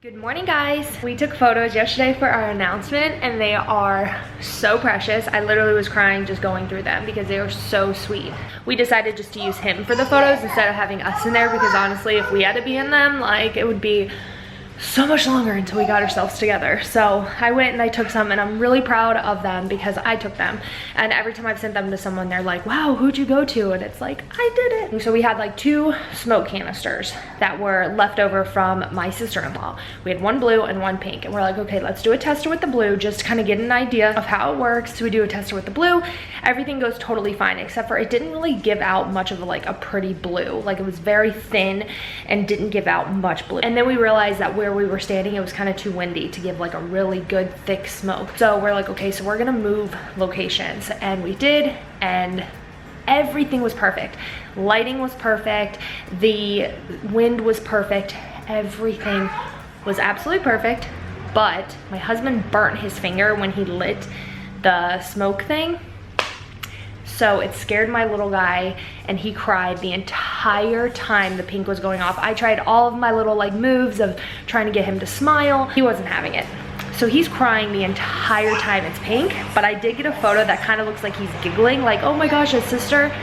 Good morning, guys. We took photos yesterday for our announcement and they are so precious. I literally was crying just going through them because they are so sweet. We decided just to use him for the photos instead of having us in there because honestly, if we had to be in them, like it would be so much longer until we got ourselves together. So I went and I took some and I'm really proud of them because I took them. And every time I've sent them to someone, they're like, wow, who'd you go to? And it's like, I did it. And so we had like 2 smoke canisters that were left over from my sister-in-law. We had one blue and one pink. And we're like, okay, let's do a tester with the blue just to kind of get an idea of how it works. So we do a tester with the blue. Everything goes totally fine, except for it didn't really give out much of like a pretty blue. Like it was very thin and didn't give out much blue. And then we realized that where we were standing, it was kind of too windy to give like a really good thick smoke. So we're like, okay, so we're gonna move locations. And we did, and everything was perfect. Lighting was perfect. The wind was perfect. Everything was absolutely perfect. But my husband burnt his finger when he lit the smoke thing. So it scared my little guy and he cried the entire time the pink was going off. I tried all of my little like moves of trying to get him to smile. He wasn't having it. So he's crying the entire time it's pink, but I did get a photo that kind of looks like he's giggling like, oh my gosh, his sister.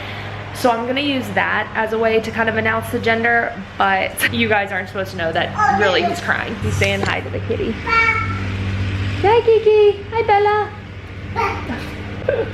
So I'm gonna use that as a way to kind of announce the gender, but you guys aren't supposed to know that really he's crying. He's saying hi to the kitty. Hi, Kiki. Hi, Bella.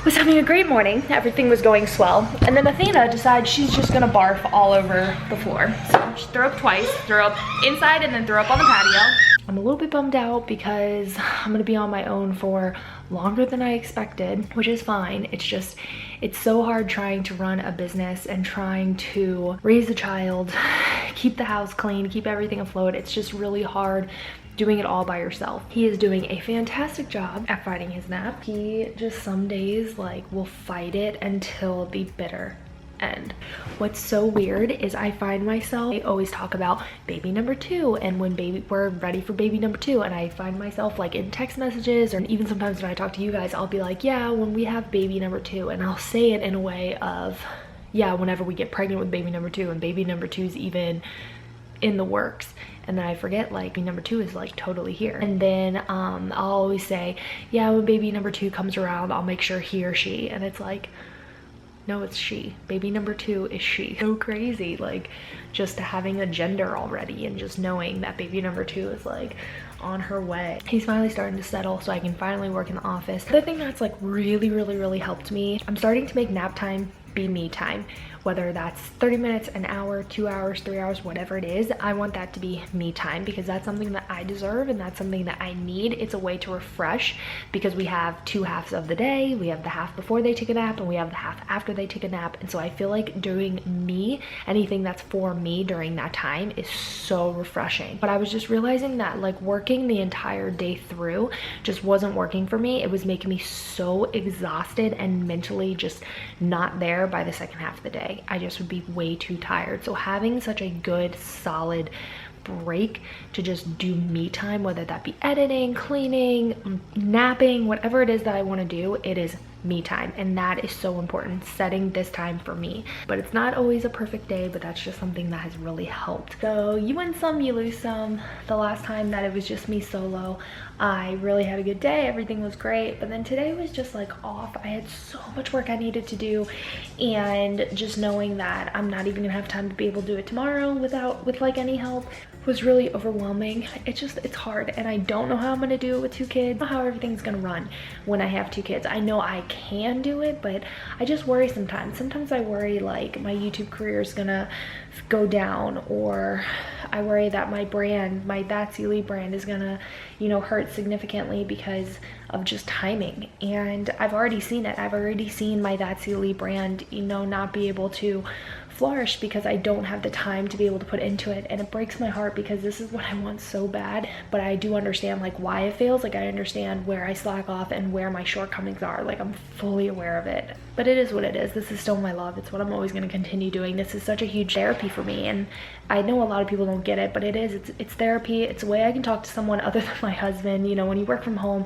Was having a great morning. Everything was going swell. And then Athena decides she's just gonna barf all over the floor. So she threw up twice, threw up inside and then threw up on the patio. I'm a little bit bummed out because I'm gonna be on my own for longer than I expected, which is fine. It's just, it's so hard trying to run a business and trying to raise a child, keep the house clean, keep everything afloat. It's just really hard doing it all by yourself. He is doing a fantastic job at fighting his nap. He just some days like will fight it until the bitter end. What's so weird is I find myself, I always talk about baby number 2 and when we're ready for baby number 2, and I find myself like in text messages or even sometimes when I talk to you guys, I'll be like, yeah, when we have baby number 2, and I'll say it in a way of, yeah, whenever we get pregnant with baby number 2 and baby number 2 is even in the works. And then I forget like baby number 2 is like totally here. And then I'll always say, yeah, when baby number 2 comes around, I'll make sure he or she, and it's like, no, it's she. Baby number 2 is she. So crazy, like just having a gender already and just knowing that baby number 2 is like on her way. He's finally starting to settle so I can finally work in the office. The thing that's like really helped me, I'm starting to make nap time be me time. Whether that's 30 minutes, an hour, 2 hours, 3 hours, whatever it is, I want that to be me time because that's something that I deserve and that's something that I need. It's a way to refresh because we have 2 halves of the day. We have the half before they take a nap and we have the half after they take a nap. And so I feel like doing me, anything that's for me during that time is so refreshing. But I was just realizing that like working the entire day through just wasn't working for me. It was making me so exhausted and mentally just not there by the second half of the day. I just would be way too tired. So having such a good solid break to just do me time, whether that be editing, cleaning, napping, whatever it is that I want to do, it is me time, and that is so important, setting this time for me. But it's not always a perfect day, but that's just something that has really helped. So you win some, you lose some. The last time that it was just me solo, I really had a good day, everything was great, but then today was just like off. I had so much work I needed to do, and just knowing that I'm not even gonna have time to be able to do it tomorrow with like any help was really overwhelming. It's hard, and I don't know how I'm gonna do it with 2 kids. I don't know how everything's gonna run when I have 2 kids. I know I can do it, but I just worry sometimes. Sometimes I worry like my YouTube career is gonna go down, or I worry that my brand, my That's Leigh brand is gonna, you know, hurt significantly because of just timing. And I've already seen it. I've already seen my That's Leigh brand, you know, not be able to flourish because I don't have the time to be able to put into it, and it breaks my heart because this is what I want so bad. But I do understand like why it fails. Like I understand where I slack off and where my shortcomings are. Like I'm fully aware of it, but it is what it is. This is still my love. It's what I'm always going to continue doing. This is such a huge therapy for me, and I know a lot of people don't get it, but it is. It's therapy. It's a way I can talk to someone other than my husband. You know, when you work from home,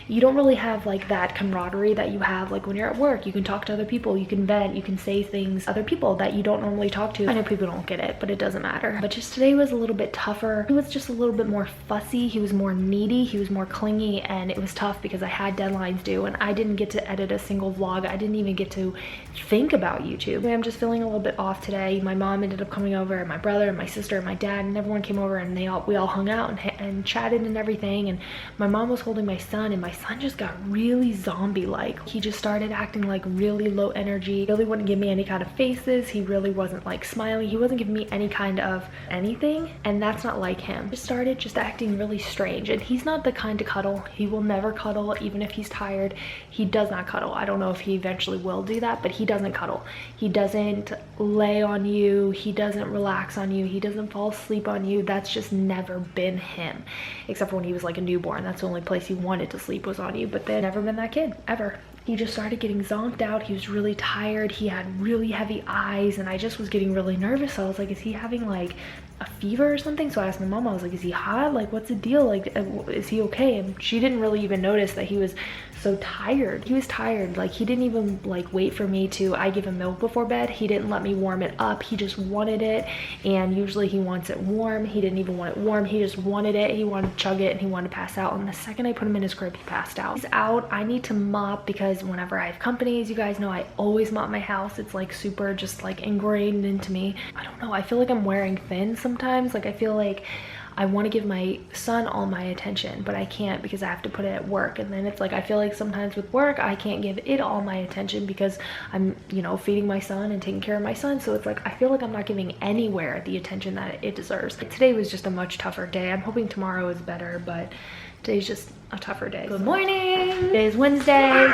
you don't really have like that camaraderie that you have like when you're at work. You can talk to other people, you can vent, you can say things, other people that you don't normally talk to. I know people don't get it, but it doesn't matter. But just today was a little bit tougher. He was just a little bit more fussy, he was more needy, he was more clingy, and it was tough because I had deadlines due and I didn't get to edit a single vlog. I didn't even get to think about YouTube. I'm just feeling a little bit off today. My mom ended up coming over, and my brother and my sister and my dad, and everyone came over, and we all hung out and chatted and everything. And my mom was holding my son, and my son just got really zombie-like. He just started acting like really low energy, really wouldn't give me any kind of faces. He really wasn't like smiling. He wasn't giving me any kind of anything, and that's not like him. He started just acting really strange, and he's not the kind to cuddle. He will never cuddle, even if he's tired. He does not cuddle. I don't know if he eventually will do that, but he doesn't cuddle. He doesn't lay on you. He doesn't relax on you. He doesn't fall asleep on you. That's just never been him, except for when he was like a newborn. That's the only place he wanted to sleep was on you, but then never been that kid ever. He just started getting zonked out. He was really tired. He had really heavy eyes, and I just was getting really nervous. So I was like, is he having like a fever or something? So I asked my mom, I was like, is he hot? Like, what's the deal? Like, is he okay? And she didn't really even notice that he was so tired. He was tired. Like, he didn't even like wait for me to, I give him milk before bed. He didn't let me warm it up. He just wanted it, and usually he wants it warm. He didn't even want it warm. He just wanted it. He wanted to chug it, and he wanted to pass out. And the second I put him in his crib, he passed out. He's out. I need to mop because whenever I have companies, you guys know I always mop my house. It's like super just like ingrained into me. I don't know. I feel like I'm wearing thin sometimes. Like, I feel like I want to give my son all my attention, but I can't because I have to put it at work. And then it's like, I feel like sometimes with work, I can't give it all my attention because I'm, you know, feeding my son and taking care of my son. So it's like, I feel like I'm not giving anywhere the attention that it deserves. Today was just a much tougher day. I'm hoping tomorrow is better, but today's just a tougher day. Good morning. It is Wednesday.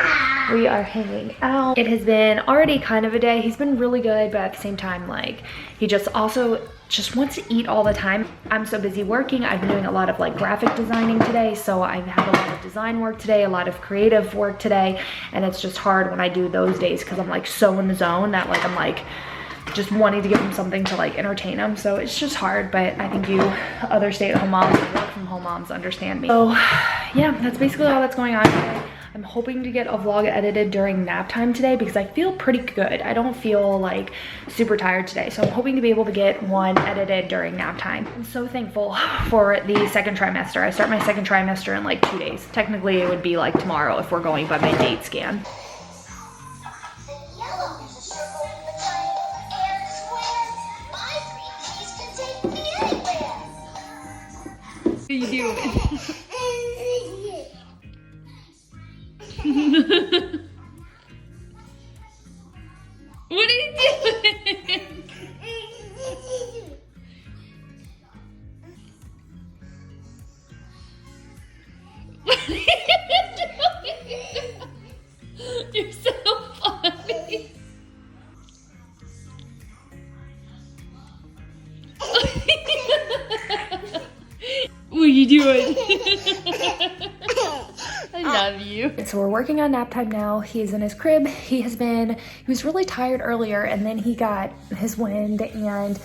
We are hanging out. It has been already kind of a day. He's been really good, but at the same time, like, he just also just wants to eat all the time. I'm so busy working. I've been doing a lot of like graphic designing today, so I've had a lot of design work today, a lot of creative work today, and it's just hard when I do those days because I'm like so in the zone that like I'm like just wanting to give him something to like entertain him. So it's just hard, but I think you other stay-at-home moms and work from home moms understand me. So yeah, that's basically all that's going on today. I'm hoping to get a vlog edited during nap time today because I feel pretty good. I don't feel like super tired today. So I'm hoping to be able to get one edited during nap time. I'm so thankful for the second trimester. I start my second trimester in like 2 days. Technically it would be like tomorrow if we're going by my date scan. You do. What are you doing? What are you doing? You're so funny. What are you doing? I love you. So we're working on nap time now. He's in his crib. He was really tired earlier, and then he got his wind and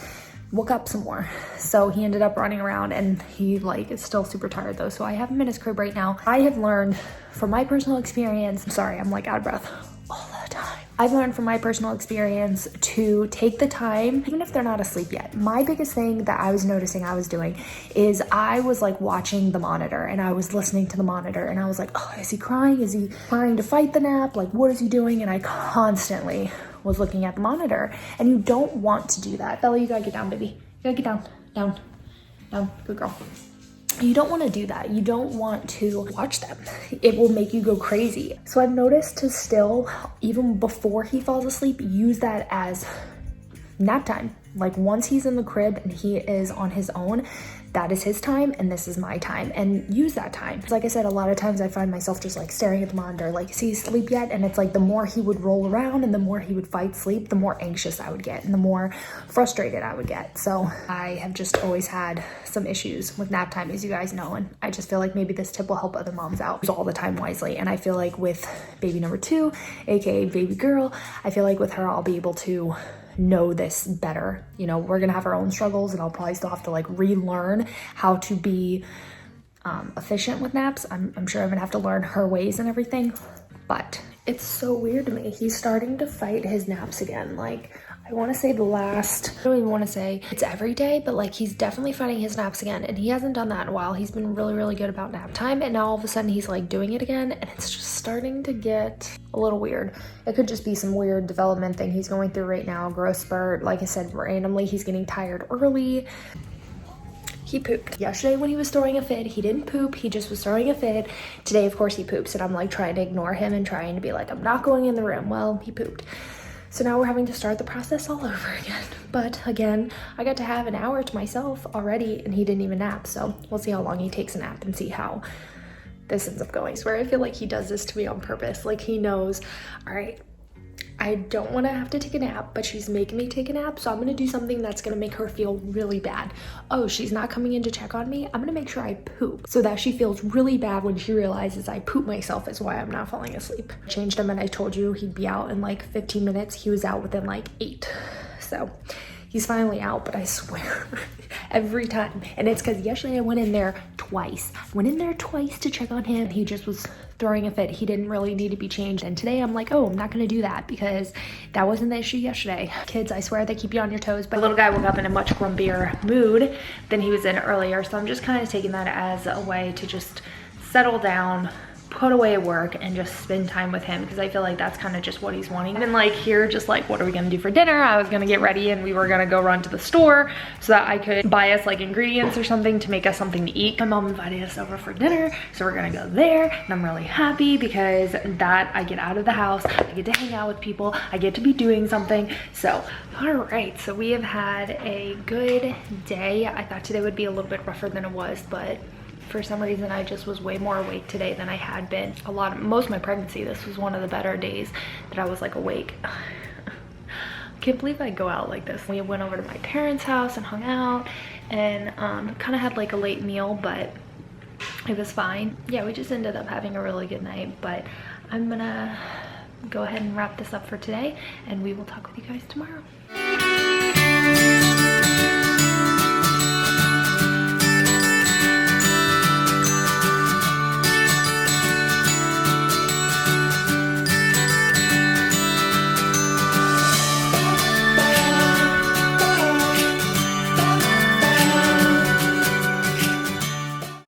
woke up some more. So he ended up running around, and he like is still super tired though. So I have him in his crib right now. I have learned from my personal experience, I'm sorry, I'm like out of breath all the time. I've learned from my personal experience to take the time, even if they're not asleep yet. My biggest thing that I was noticing I was doing is I was like watching the monitor, and I was listening to the monitor, and I was like, oh, is he crying? Is he trying to fight the nap? Like, what is he doing? And I constantly was looking at the monitor, and you don't want to do that. Bella, you gotta get down, baby. You gotta get down, down, down, good girl. You don't want to do that. You don't want to watch them. It will make you go crazy. So I've noticed to still, even before he falls asleep, use that as nap time. Like once he's in the crib and he is on his own, that is his time and this is my time, and use that time. Like I said, a lot of times I find myself just like staring at the monitor, like, is he asleep yet? And it's like the more he would roll around and the more he would fight sleep, the more anxious I would get and the more frustrated I would get. So I have just always had some issues with nap time, as you guys know, and I just feel like maybe this tip will help other moms out. Use all the time wisely. And I feel like with baby number 2, aka baby girl, I feel like with her I'll be able to know this better. You know, we're gonna have our own struggles, and I'll probably still have to like relearn how to be efficient with naps. I'm sure I'm gonna have to learn her ways and everything, but it's so weird to me. He's starting to fight his naps again. Like, I want to say I don't even want to say it's every day, but like he's definitely fighting his naps again, and he hasn't done that in a while. He's been really, really good about nap time, and now all of a sudden he's like doing it again, and it's just starting to get a little weird. It could just be some weird development thing he's going through right now, growth spurt. Like I said, randomly he's getting tired early. He pooped. Yesterday when he was throwing a fit, he didn't poop, he just was throwing a fit. Today, of course, he poops, and I'm like trying to ignore him and trying to be like, I'm not going in the room. Well, he pooped. So now we're having to start the process all over again. But again, I got to have an hour to myself already, and he didn't even nap. So we'll see how long he takes a nap and see how this ends up going. I swear I feel like he does this to me on purpose. Like he knows, all right, I don't want to have to take a nap, but she's making me take a nap, so I'm going to do something that's going to make her feel really bad. Oh, she's not coming in to check on me? I'm going to make sure I poop so that she feels really bad when she realizes I poop myself is why I'm not falling asleep. I changed him, and I told you he'd be out in like 15 minutes. He was out within like 8. So he's finally out, but I swear every time. And it's because yesterday I went in there twice. Went in there twice to check on him. He just was throwing a fit. He didn't really need to be changed. And today I'm like, oh, I'm not gonna do that because that wasn't the issue yesterday. Kids, I swear they keep you on your toes. But the little guy woke up in a much grumpier mood than he was in earlier. So I'm just kind of taking that as a way to just settle down, put away work, and just spend time with him, because I feel like that's kind of just what he's wanting. And like here, just like, what are we gonna do for dinner? I was gonna get ready and we were gonna go run to the store so that I could buy us like ingredients or something to make us something to eat. My mom invited us over for dinner, so we're gonna go there, and I'm really happy because that I get out of the house, I get to hang out with people, I get to be doing something. So all right, so we have had a good day. I thought today would be a little bit rougher than it was, but for some reason I just was way more awake today than I had been most of my pregnancy. This was one of the better days that I was like awake. I can't believe I go out like this. We went over to my parents' house and hung out, and kind of had like a late meal, but it was fine. Yeah, we just ended up having a really good night. But I'm gonna go ahead and wrap this up for today, and we will talk with you guys tomorrow.